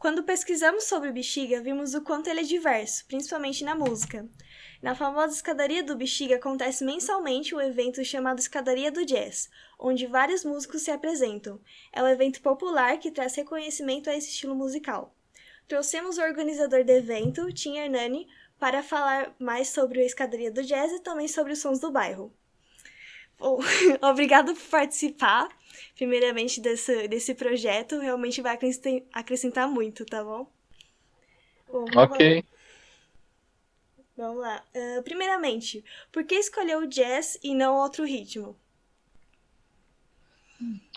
Quando pesquisamos sobre o Bexiga, vimos o quanto ele é diverso, principalmente na música. Na famosa Escadaria do Bexiga acontece mensalmente um evento chamado Escadaria do Jazz, onde vários músicos se apresentam. É um evento popular que traz reconhecimento a esse estilo musical. Trouxemos o organizador do evento, Tim Hernani, para falar mais sobre a Escadaria do Jazz e também sobre os sons do bairro. Bom, obrigado por participar, primeiramente, desse projeto. Realmente vai acrescentar muito, tá bom? Bom, Ok. vamos lá. Primeiramente, por que escolheu o jazz e não outro ritmo?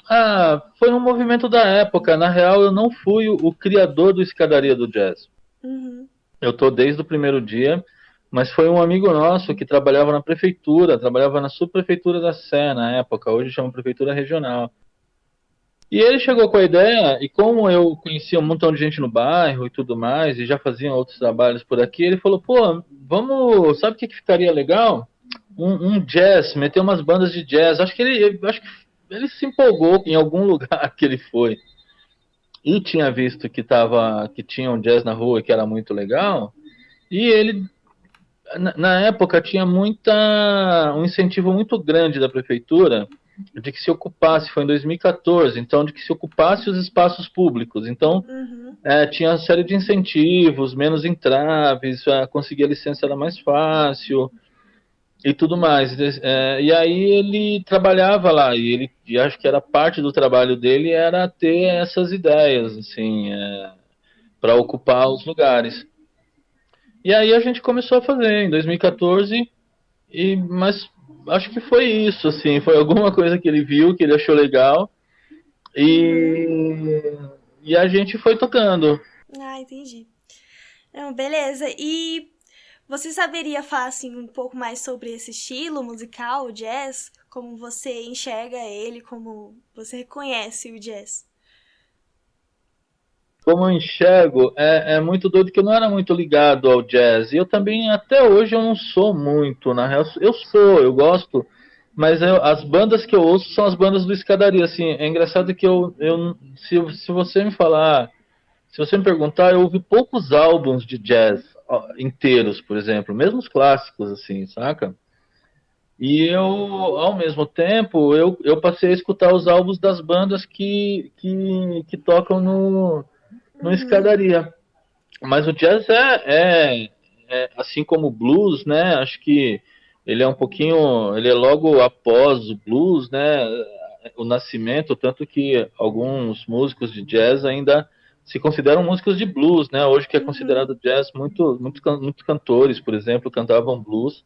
Ah, foi um movimento da época. Na real, eu não fui o criador do Escadaria do Jazz. Uhum, Eu tô desde o primeiro dia, mas foi um amigo nosso que trabalhava na prefeitura, trabalhava na subprefeitura da Sé na época, hoje chama prefeitura regional. E ele chegou com a ideia, e como eu conhecia um montão de gente no bairro e tudo mais, e já faziam outros trabalhos por aqui, ele falou, pô, vamos, sabe o que ficaria legal? Um jazz, meter umas bandas de jazz. Acho que ele se empolgou em algum lugar que ele foi e tinha visto que tinha um jazz na rua que era muito legal. E ele na época tinha um incentivo muito grande da prefeitura de que se ocupasse, foi em 2014, então de que se ocupasse os espaços públicos. Então uhum, tinha uma série de incentivos, menos entraves, conseguir a licença era mais fácil e tudo mais. E aí ele trabalhava lá e acho que era parte do trabalho dele era ter essas ideias, assim, para ocupar os lugares. E aí a gente começou a fazer em 2014, mas acho que foi isso, assim, foi alguma coisa que ele viu, que ele achou legal, uhum. e, e a gente foi tocando. Ah, entendi. Não, beleza. E você saberia falar assim um pouco mais sobre esse estilo musical, o jazz? Como você enxerga ele, como você reconhece o jazz? Como eu enxergo, é muito doido que eu não era muito ligado ao jazz. E eu também, até hoje, eu não sou muito. Na real, eu gosto, mas as bandas que eu ouço são as bandas do Escadaria. Assim, é engraçado que se você me falar, se você me perguntar, eu ouvi poucos álbuns de jazz inteiros, por exemplo, mesmo os clássicos, assim, saca? E eu, ao mesmo tempo, eu passei a escutar os álbuns das bandas que tocam no Uhum, Escadaria. Mas o jazz assim como o blues, né? Acho que ele é um pouquinho, ele é logo após o blues, né? O nascimento, tanto que alguns músicos de jazz ainda se consideram músicos de blues, né? Hoje que é uhum, considerado jazz, muitos cantores, por exemplo, cantavam blues,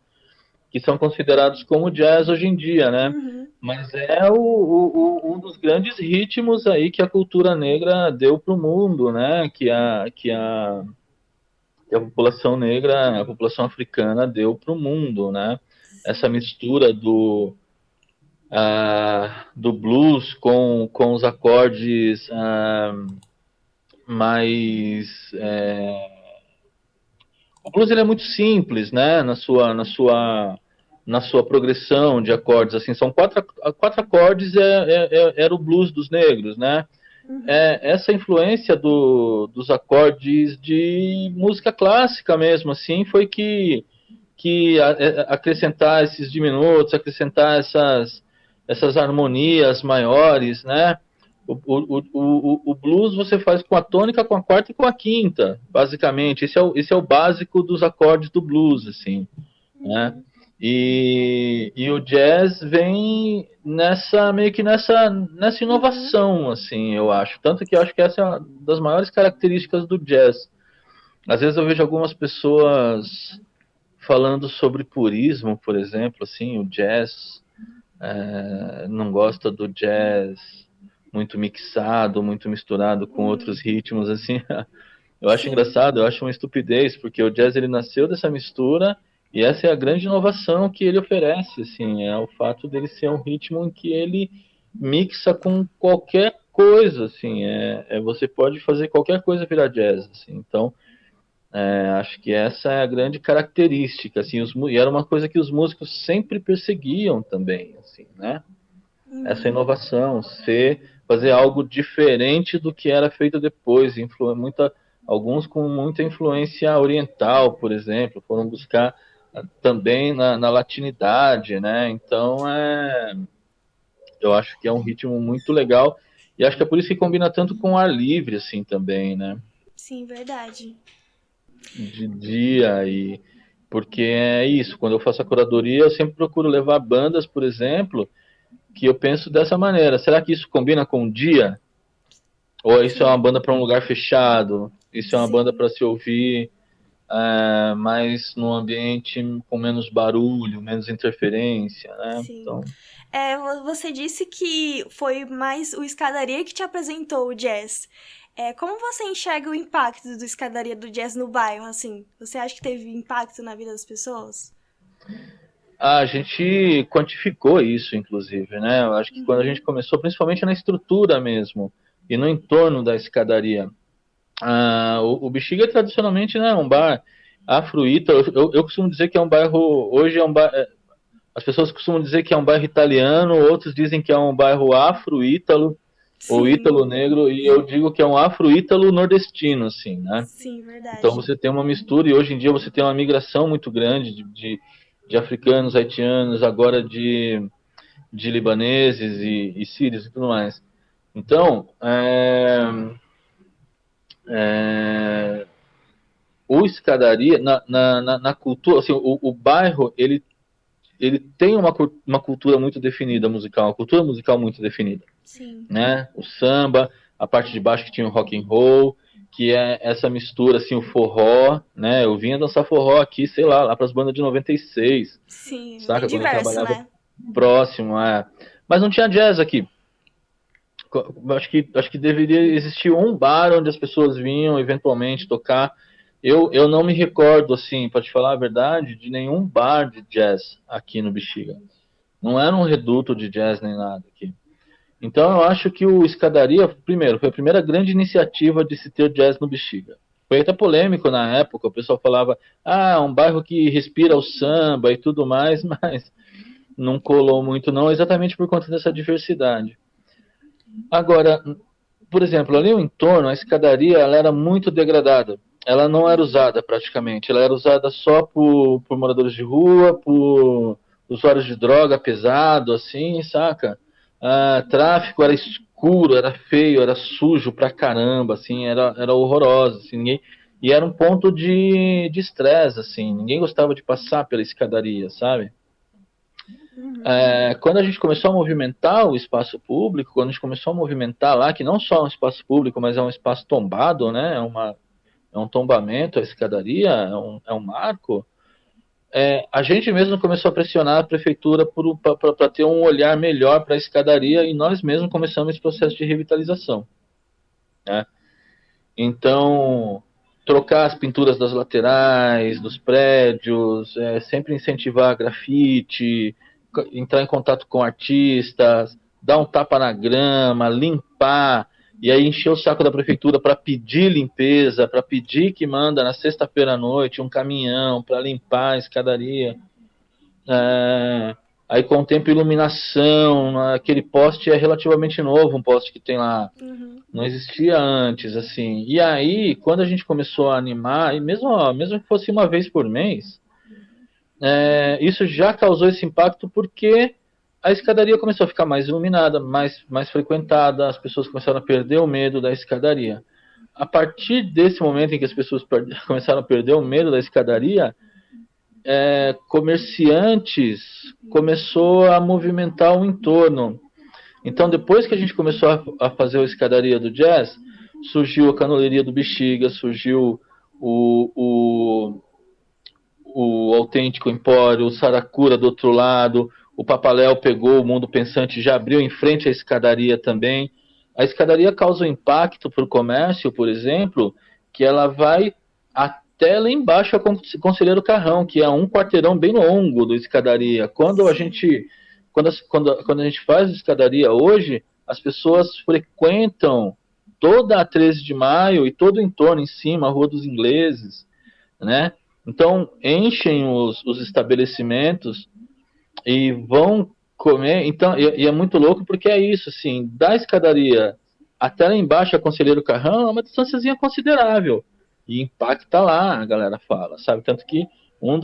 que são considerados como jazz hoje em dia, né? uhum. Mas é um dos grandes ritmos aí que a cultura negra deu para o mundo, né? Que a população negra, a população africana deu para o mundo, né? Essa Sim. mistura do blues com os acordes mais o blues ele é muito simples, né? Na sua progressão de acordes, assim, são quatro acordes era o blues dos negros, né? Uhum, Essa influência dos acordes de música clássica mesmo, assim, foi que acrescentar esses diminutos, acrescentar essas harmonias maiores, né? O blues você faz com a tônica, com a quarta e com a quinta, basicamente. Esse é o básico dos acordes do blues, assim, né? uhum, E o jazz vem meio que nessa uhum. inovação, assim, eu acho. Tanto que eu acho que essa é uma das maiores características do jazz. Às vezes eu vejo algumas pessoas falando sobre purismo, por exemplo, assim, o jazz não gosta do jazz muito mixado, muito misturado com outros ritmos, assim. Eu acho Sim. engraçado, eu acho uma estupidez, porque o jazz ele nasceu dessa mistura e essa é a grande inovação que ele oferece, assim, é o fato dele ser um ritmo em que ele mixa com qualquer coisa, assim, você pode fazer qualquer coisa virar jazz, assim. Então, acho que essa é a grande característica, assim, e era uma coisa que os músicos sempre perseguiam também, assim, né? Essa Uhum. inovação, ser fazer algo diferente do que era feito depois. Alguns com muita influência oriental, por exemplo, foram buscar também na latinidade, né? Então, eu acho que é um ritmo muito legal e acho que é por isso que combina tanto com o ar livre, assim, também, né? Sim, verdade. De dia e porque é isso, quando eu faço a curadoria, eu sempre procuro levar bandas, por exemplo, que eu penso dessa maneira. Será que isso combina com o dia? Ou isso é uma Sim, banda para um lugar fechado? Isso é uma banda sim, para se ouvir mais num ambiente com menos barulho, menos interferência, né? sim. Então, Você disse que foi mais o Escadaria que te apresentou o jazz. Como você enxerga o impacto do Escadaria do Jazz no bairro, assim? Você acha que teve impacto na vida das pessoas? a gente quantificou isso, inclusive, né? Eu acho que quando a gente Uhum. começou, principalmente na estrutura mesmo, e no entorno da escadaria, o Bexiga tradicionalmente, né, é um bar afro-ítalo. Eu costumo dizer que é um bairro, hoje é um bar, as pessoas costumam dizer que é um bairro italiano, outros dizem que é um bairro afro-ítalo ou Sim, ítalo-negro, e eu digo que é um afro-ítalo nordestino, assim, né? sim, Então verdade. você tem uma mistura, e hoje em dia você tem uma migração muito grande de africanos, haitianos, agora de libaneses e sírios e tudo mais. Então, é, o escadaria, na cultura, assim, o bairro, ele tem uma cultura muito definida musical, uma cultura musical muito definida, Sim. né? O samba, a parte de baixo que tinha o rock and roll, que é essa mistura, assim, o forró, né? Eu vinha dançar forró aqui, sei lá para as bandas de 96, Sim, bem saca? Quando eu diverso, trabalhava né? próximo, Mas não tinha jazz aqui. Acho que deveria existir um bar onde as pessoas vinham eventualmente tocar. Eu não me recordo, assim, para te falar a verdade, de nenhum bar de jazz aqui no Bexiga. Não era um reduto de jazz nem nada aqui. Então eu acho que o Escadaria, primeiro, foi a primeira grande iniciativa de se ter jazz no Bexiga. Foi até polêmico na época, o pessoal falava, é um bairro que respira o samba e tudo mais, mas não colou muito não, exatamente por conta dessa diversidade. Agora, por exemplo, ali no entorno, a escadaria ela era muito degradada. Ela não era Uhum. usada praticamente. Ela era usada só por moradores de rua, por usuários de droga pesado, assim, saca? Tráfico era escuro, era feio, era sujo pra caramba, assim, era horroroso, assim, e era um ponto de estresse, assim, ninguém gostava de passar pela escadaria, sabe? Uhum. Quando a gente começou a movimentar o espaço público, quando a gente começou a movimentar lá, que não só é um espaço público, mas é um espaço tombado, né? É um tombamento, a escadaria, é um marco. A gente mesmo começou a pressionar a prefeitura para ter um olhar melhor para a escadaria e nós mesmos começamos esse processo de revitalização, né? Então, trocar as pinturas das laterais, dos prédios, sempre incentivar grafite, entrar em contato com artistas, dar um tapa na grama, limpar, e aí encher o saco da prefeitura para pedir limpeza, para pedir que manda na sexta-feira à noite um caminhão para limpar a escadaria. É, Aí contempla iluminação, aquele poste é relativamente novo, um poste que tem lá, Uhum. não existia antes, assim. E aí, quando a gente começou a animar, e mesmo que fosse uma vez por mês, isso já causou esse impacto porque a escadaria começou a ficar mais iluminada, mais frequentada, as pessoas começaram a perder o medo da escadaria. A partir desse momento em que as pessoas começaram a perder o medo da escadaria, comerciantes começou a movimentar o entorno. Então, depois que a gente começou a fazer a escadaria do jazz, surgiu a canoleria do Bexiga, surgiu o, o, o Autêntico Empório, o Saracura do outro lado, o Papaléu pegou o Mundo Pensante e já abriu em frente à escadaria também. A escadaria causa um impacto para o comércio, por exemplo, que ela vai até lá embaixo a Conselheiro Carrão, que é um quarteirão bem longo do escadaria. Sim. Quando a gente faz escadaria hoje, as pessoas frequentam toda a 13 de maio e todo o entorno em cima, a Rua dos Ingleses, né? Então, enchem os estabelecimentos e vão comer. Então, e é muito louco porque é isso, assim, da escadaria até lá embaixo, a Conselheiro Carrão, é uma distânciazinha considerável. E impacta lá, a galera fala, sabe? Tanto que um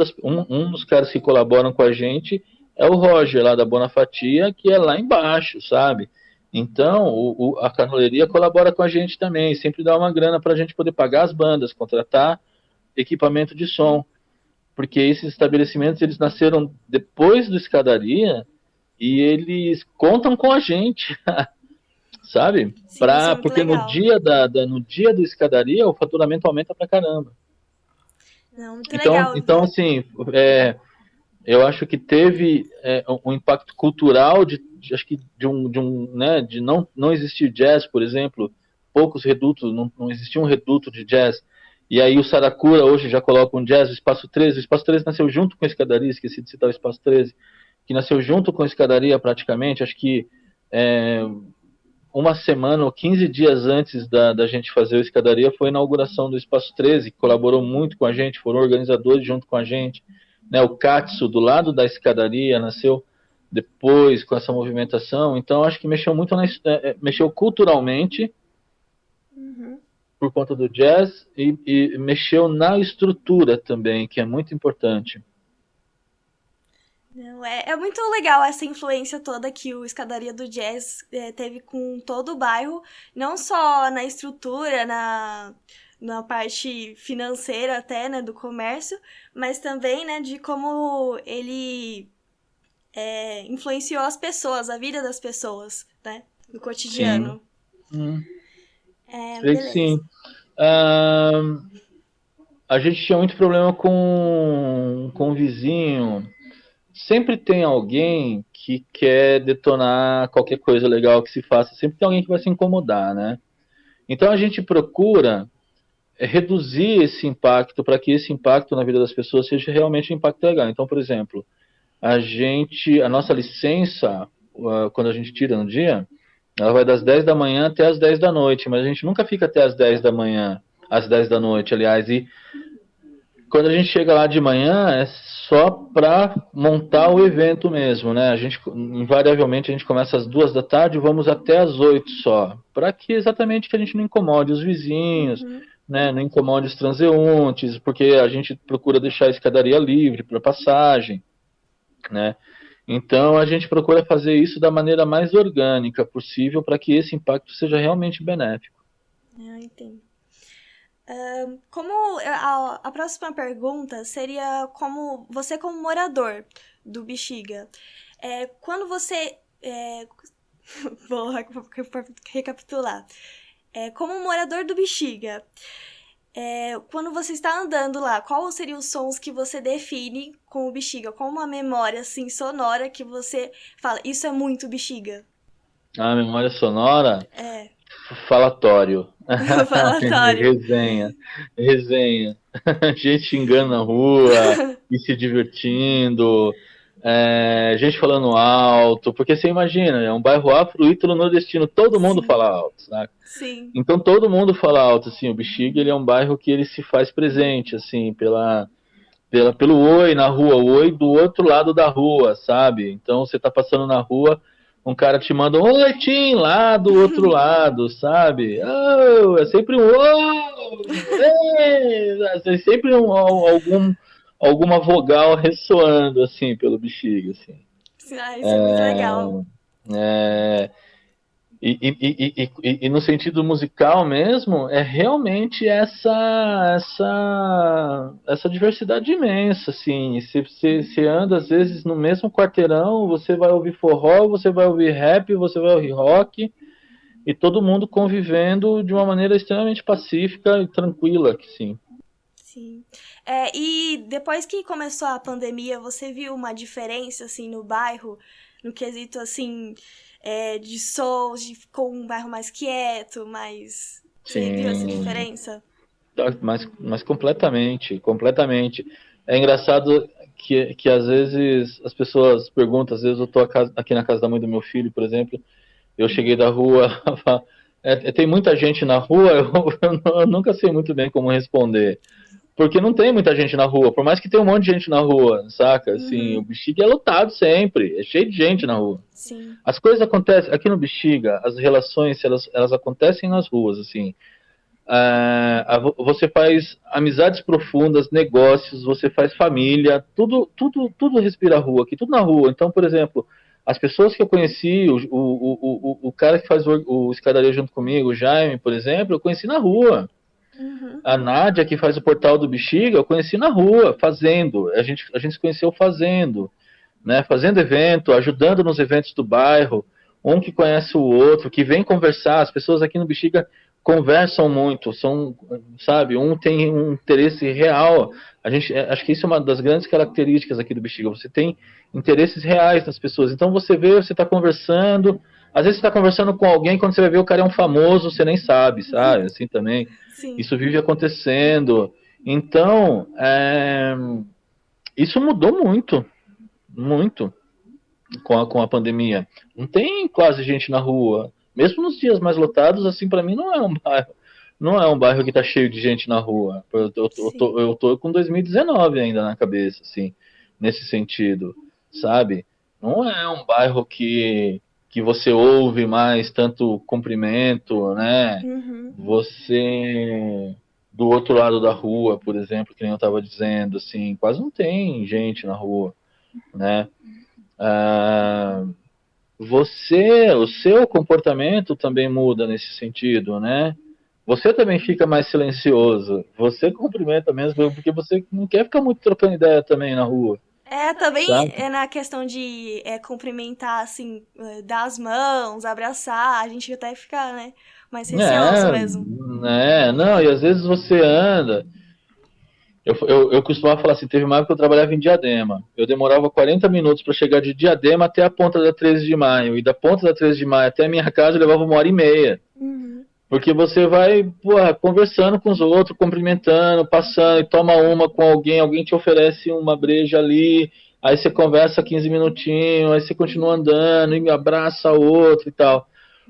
dos caras que colaboram com a gente é o Roger, lá da Bonafatia, que é lá embaixo, sabe? Então, a canaleria colabora com a gente também, sempre dá uma grana para a gente poder pagar as bandas, contratar equipamento de som. Porque esses estabelecimentos, eles nasceram depois do Escadaria e eles contam com a gente, sabe? Sim, isso é muito Porque no legal. dia no dia do Escadaria, o faturamento aumenta pra caramba. Não, muito Então, legal então ver. assim, eu acho que teve um impacto cultural acho que né, de não existir jazz, por exemplo, poucos redutos, não existia um reduto de jazz. E aí o Saracura hoje já coloca um jazz, o Espaço 13 nasceu junto com a Escadaria, esqueci de citar o Espaço 13, que nasceu junto com a Escadaria praticamente, acho que é, uma semana ou 15 dias antes da gente fazer o Escadaria foi a inauguração do Espaço 13, que colaborou muito com a gente, foram organizadores junto com a gente. Né, o Katsu, do lado da Escadaria, nasceu depois com essa movimentação. Então, acho que mexeu muito mexeu culturalmente Uhum. por conta do jazz e mexeu na estrutura também, que é muito importante. Não, é muito legal essa influência toda que o Escadaria do Jazz teve com todo o bairro, não só na estrutura, na parte financeira até, né, do comércio, mas também, né, de como ele influenciou as pessoas, a vida das pessoas, né, no Sim. cotidiano. Creio que sim. Beleza. Ah, a gente tinha muito problema com o vizinho. Sempre tem alguém que quer detonar qualquer coisa legal que se faça. Sempre tem alguém que vai se incomodar, né? Então a gente procura reduzir esse impacto para que esse impacto na vida das pessoas seja realmente um impacto legal. Então, por exemplo, a nossa licença, quando a gente tira no dia, ela vai das 10 da manhã até as 10 da noite, mas a gente nunca fica até as 10 da manhã, às 10 da noite, aliás, e quando a gente chega lá de manhã é só para montar o evento mesmo, né? A gente invariavelmente a gente começa às 2 da tarde e vamos até às 8 só, para que exatamente que a gente não incomode os vizinhos, Uhum. né? Não incomode os transeuntes, porque a gente procura deixar a escadaria livre para passagem, né? Então a gente procura fazer isso da maneira mais orgânica possível para que esse impacto seja realmente benéfico. Entendo. Como a próxima pergunta seria como morador do Bexiga, quando você vou recapitular. Como morador do Bexiga, quando você está andando lá, quais seriam os sons que você define com o Bexiga? Qual uma memória assim sonora que você fala, isso é muito Bexiga? A memória sonora, É, falatório. o falatório. Resenha, resenha. Gente xingando na rua e se divertindo, gente falando alto, porque você imagina, é um bairro afro-ítalo-nordestino, todo mundo Sim, fala alto, sabe? sim. Então todo mundo fala alto, assim, o Bexiga ele é um bairro que ele se faz presente, assim, pelo oi na rua, o oi do outro lado da rua, sabe? Então você tá passando na rua, um cara te manda um oi, Tim, lá do outro lado, sabe? Oh, é sempre um oh, é sempre alguma vogal ressoando, assim, pelo Bexiga, assim. Isso é muito legal. É, e no sentido musical mesmo, é realmente essa diversidade imensa, assim. Você anda, às vezes, no mesmo quarteirão, você vai ouvir forró, você vai ouvir rap, você vai ouvir rock, e todo mundo convivendo de uma maneira extremamente pacífica e tranquila, que sim. Sim. E depois que começou a pandemia, você viu uma diferença, assim, no bairro? No quesito, assim, de sons, ficou um bairro mais quieto, mais... Você viu essa Sim, diferença? mas completamente, completamente. É engraçado que às vezes as pessoas perguntam, às vezes eu tô aqui na casa da mãe do meu filho, por exemplo, eu cheguei da rua, tem muita gente na rua, eu nunca sei muito bem como responder. Porque não tem muita gente na rua, por mais que tenha um monte de gente na rua, saca? Assim, o Bexiga é lotado sempre, é cheio de gente na rua. Sim. As coisas acontecem, aqui no Bexiga, as relações, elas acontecem nas ruas, assim. Você faz amizades profundas, negócios, você faz família, tudo respira rua aqui, tudo na rua. Então, por exemplo, as pessoas que eu conheci, o cara que faz o escadaria junto comigo, o Jaime, por exemplo, eu conheci na rua. Uhum. A Nádia, que faz o portal do Bexiga, eu conheci na rua, fazendo. A gente se conheceu fazendo, né? Fazendo evento, ajudando nos eventos do bairro, um que conhece o outro, que vem conversar. As pessoas aqui no Bexiga conversam muito, sabe, um tem um interesse real. Acho que isso é uma das grandes características aqui do Bexiga. Você tem interesses reais nas pessoas. Então você vê, você está conversando. Às vezes você está conversando com alguém, quando você vai ver o cara é um famoso, você nem sabe, sabe? Assim também. Sim. Isso vive acontecendo. Então, isso mudou muito, muito com a pandemia. Não tem quase gente na rua. Mesmo nos dias mais lotados, assim, para mim não é um bairro que está cheio de gente na rua. Eu tô com 2019 ainda na cabeça, assim, nesse sentido, sabe? Não é um bairro que você ouve mais tanto cumprimento, né? Uhum. Você do outro lado da rua, por exemplo, que nem eu estava dizendo, assim, quase não tem gente na rua, né? O seu comportamento também muda nesse sentido, né? Você também fica mais silencioso. Você cumprimenta mesmo, porque você não quer ficar muito trocando ideia também na rua, Também sabe? é na questão de cumprimentar, assim, dar as mãos, abraçar, a gente até fica, né, mais receoso mesmo. Não, e às vezes você anda. Eu costumava falar assim, teve uma época que eu trabalhava em Diadema. Eu demorava 40 minutos para chegar de Diadema até a ponta da 13 de maio. E da ponta da 13 de maio até a minha casa eu levava 1h30. Uhum. Porque você vai, conversando com os outros, cumprimentando, passando, e toma uma com alguém, alguém te oferece uma breja ali, aí você conversa 15 minutinhos, aí você continua andando e abraça outro e tal.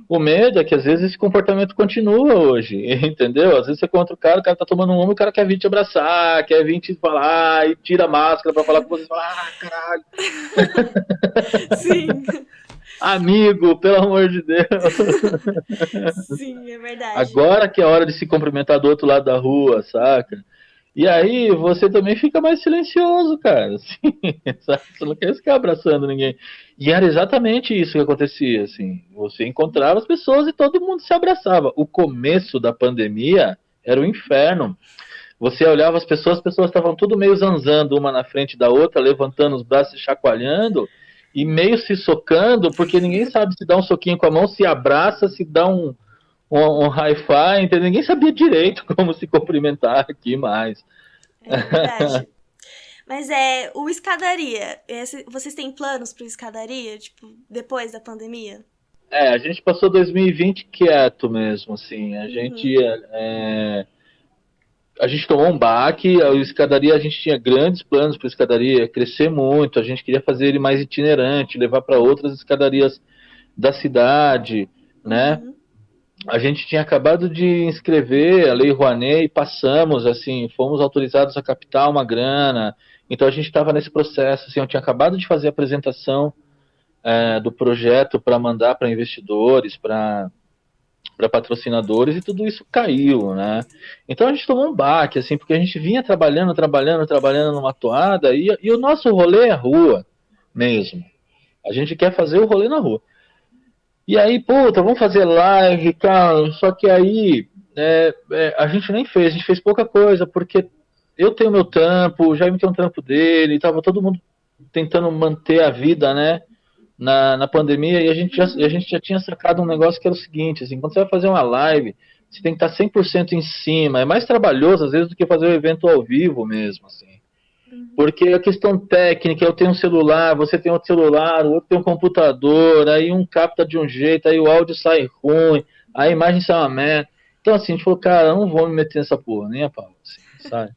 O medo é que às vezes esse comportamento continua hoje, entendeu? Às vezes você encontra o cara tá tomando uma, o cara quer vir te abraçar, quer vir te falar, e tira a máscara pra falar com você, e fala, caralho. Sim. Amigo, pelo amor de Deus. Sim, é verdade. Agora que é a hora de se cumprimentar do outro lado da rua, saca? E aí você também fica mais silencioso, cara. Assim, sabe? Você não quer ficar abraçando ninguém. E era exatamente isso que acontecia, assim. Você encontrava as pessoas e todo mundo se abraçava. O começo da pandemia era o inferno. Você olhava as pessoas estavam tudo meio zanzando uma na frente da outra, levantando os braços e chacoalhando, e meio se socando, porque ninguém sabe se dá um soquinho com a mão, se abraça, se dá um hi-fi, entendeu? Ninguém sabia direito como se cumprimentar aqui mais. É verdade. Mas o escadaria, vocês têm planos pro escadaria, tipo, depois da pandemia? A gente passou 2020 quieto mesmo, assim. Uhum. A gente tomou um baque, a escadaria, a gente tinha grandes planos para a escadaria, crescer muito, a gente queria fazer ele mais itinerante, levar para outras escadarias da cidade, né? Uhum. A gente tinha acabado de inscrever a Lei Rouanet e passamos, assim, fomos autorizados a captar uma grana. Então a gente estava nesse processo, assim, eu tinha acabado de fazer a apresentação do projeto para mandar para investidores, para patrocinadores, e tudo isso caiu, né? Então a gente tomou um baque, assim, porque a gente vinha trabalhando numa toada, e o nosso rolê é rua mesmo. A gente quer fazer o rolê na rua. E aí, puta, vamos fazer live, cara. Só que aí a gente nem fez, a gente fez pouca coisa, porque eu tenho meu trampo, o Jaime tem um trampo dele, tava todo mundo tentando manter a vida, né? Na pandemia, e a gente já tinha sacado um negócio que era o seguinte, assim, quando você vai fazer uma live, você tem que estar 100% em cima, é mais trabalhoso às vezes do que fazer o evento ao vivo mesmo, assim. Uhum. Porque a questão técnica, eu tenho um celular, você tem outro celular, o outro tem um computador, aí um capta de um jeito, aí o áudio sai ruim, a imagem sai uma merda. Então, assim, a gente falou, cara, eu não vou me meter nessa porra, nem a pau, assim, sabe?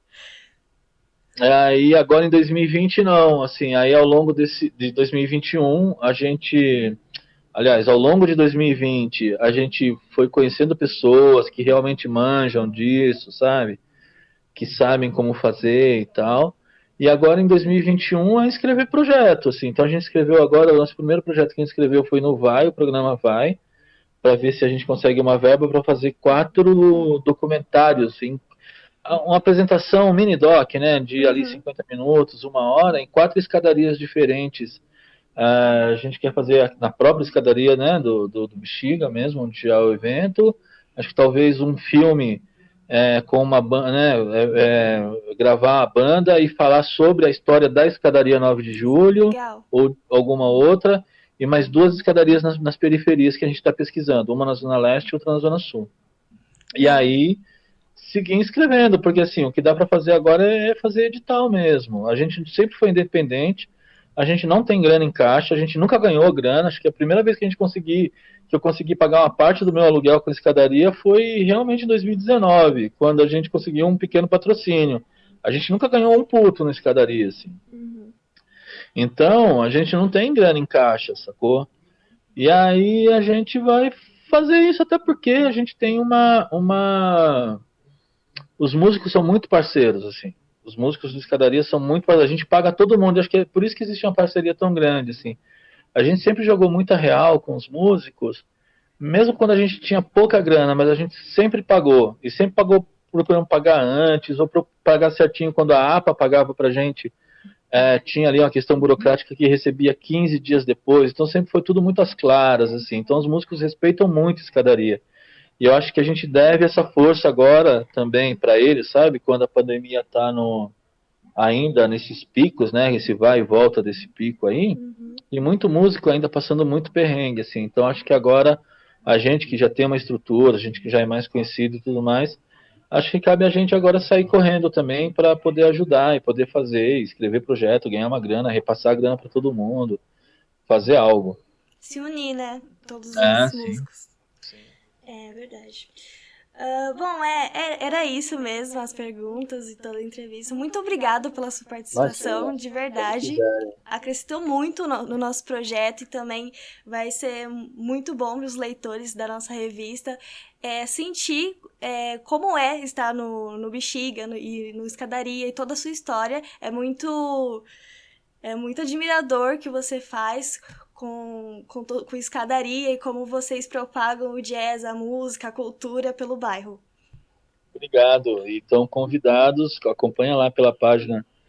Aí agora em 2020 não, assim, aí ao longo de 2021 ao longo de 2020 a gente foi conhecendo pessoas que realmente manjam disso, sabe? que sabem como fazer e tal. E agora em 2021 é escrever projeto, assim. Então a gente escreveu agora, o nosso primeiro projeto que a gente escreveu foi no Vai, o programa Vai, para ver se a gente consegue uma verba para fazer 4 documentários, assim, uma apresentação, um mini doc, né, de ali 50 minutos, 1 hora, em 4 escadarias diferentes. A gente quer fazer na própria escadaria, né, do Bexiga mesmo, onde há o evento. Acho que talvez um filme com uma banda, né, gravar a banda e falar sobre a história da escadaria 9 de julho, Legal. ou alguma outra, e mais 2 escadarias nas periferias que a gente está pesquisando, uma na Zona Leste e outra na Zona Sul. E aí, seguir escrevendo, porque assim, o que dá para fazer agora é fazer edital mesmo. A gente sempre foi independente, a gente não tem grana em caixa, a gente nunca ganhou grana. Acho que a primeira vez que eu consegui pagar uma parte do meu aluguel com a escadaria foi realmente em 2019, quando a gente conseguiu um pequeno patrocínio. A gente nunca ganhou um puto na escadaria, assim. Então, a gente não tem grana em caixa, sacou? E aí a gente vai fazer isso, até porque a gente tem os músicos são muito parceiros, assim. Os músicos do Escadaria são muito parceiros. A gente paga todo mundo. Acho que é por isso que existe uma parceria tão grande, assim. A gente sempre jogou muita real com os músicos, mesmo quando a gente tinha pouca grana, mas a gente sempre pagou. E sempre pagou procurando pagar antes, ou pagar certinho quando a APA pagava pra gente. Tinha ali uma questão burocrática que recebia 15 dias depois. Então sempre foi tudo muito às claras, assim. Então os músicos respeitam muito a Escadaria. E eu acho que a gente deve essa força agora também para eles, sabe? Quando a pandemia está ainda nesses picos, né? Esse vai e volta desse pico aí. E muito músico ainda passando muito perrengue, assim. Então acho que agora a gente que já tem uma estrutura, a gente que já é mais conhecido e tudo mais, acho que cabe a gente agora sair correndo também para poder ajudar e poder fazer, escrever projeto, ganhar uma grana, repassar a grana para todo mundo, fazer algo. Se unir, né? Todos os Sim. músicos. É verdade. Bom, era isso mesmo, as perguntas e toda a entrevista. Muito obrigada pela sua participação, de verdade. Acrescentou muito no nosso projeto e também vai ser muito bom para os leitores da nossa revista sentir como é estar no Bexiga e no Escadaria e toda a sua história. É muito admirador que você faz com Escadaria e como vocês propagam o jazz, a música, a cultura pelo bairro. Obrigado. E estão convidados, acompanha lá pela página